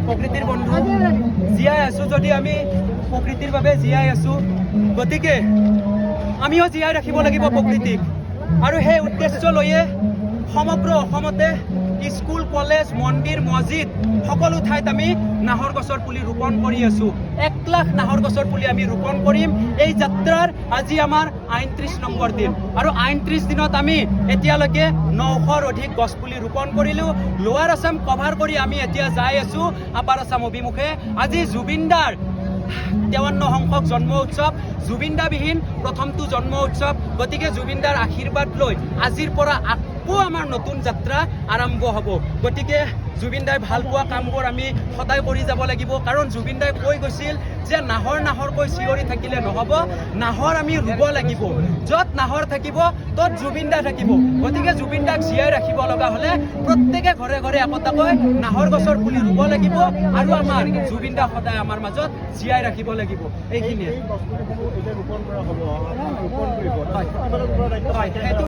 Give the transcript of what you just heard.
প্ৰকৃতিৰ বন্ধু জীয়াই আছো যদি আমি প্ৰকৃতিৰ বাবে জীয়াই আছো গতিকে আমিও জীয়াই ৰাখিব লাগিব প্ৰকৃতিক আৰু সেই উদ্দেশ্য লৈয়ে সমগ্ৰ অসমতে স্কুল কলেজ মন্দিৰ মছজিদ সকলো ঠাইত আমি নাহৰ গছৰ পুলি ৰোপণ কৰি আছো 1 লাখ নাহৰ গছৰ পুলি আমি ৰোপণ কৰিম এই যাত্ৰাৰ আজি আমাৰ ৩৯ নম্বৰ দিন আৰু ৩৯ দিনত আমি এতিয়ালৈকে ৯০০ৰ অধিক গছ পুলি ৰোপণ কৰিলো লোৱাৰ আছাম কভাৰ কৰি আমি এতিয়া যাই আছো আপাৰ আছাম অভিমুখে আজি জুবিনদাৰ 53 সংখ্যক জন্ম উৎসৱ জুবিনদাবিহীন প্ৰথমটো জন্ম উৎসৱ গতিকে জুবিনদাৰ আশীৰ্বাদ লৈ আজিৰ পৰা আকৌ আমাৰ নতুন যাত্ৰা আৰম্ভ হ'ব গতিকে জুবিনদাই ভাল পোৱা কামবোৰ আমি সদায় কৰি যাব লাগিব কাৰণ জুবিনদাই কৈ গৈছিল যে নাহৰকৈ চিঞৰি থাকিলে নহ'ব নাহৰ আমি ৰুব লাগিব য'ত নাহৰ থাকিব ত'ত জুবিনদা থাকিব গতিকে জুবিনদাক জীয়াই ৰাখিব লগা হ'লে প্ৰত্যেকে ঘৰে ঘৰে একোটাকৈ নাহৰ গছৰ পুলি ৰুব লাগিব আৰু আমাৰ জুবিনদা সদায় আমাৰ মাজত জীয়াই ৰাখিব লাগিব এইখিনিয়ে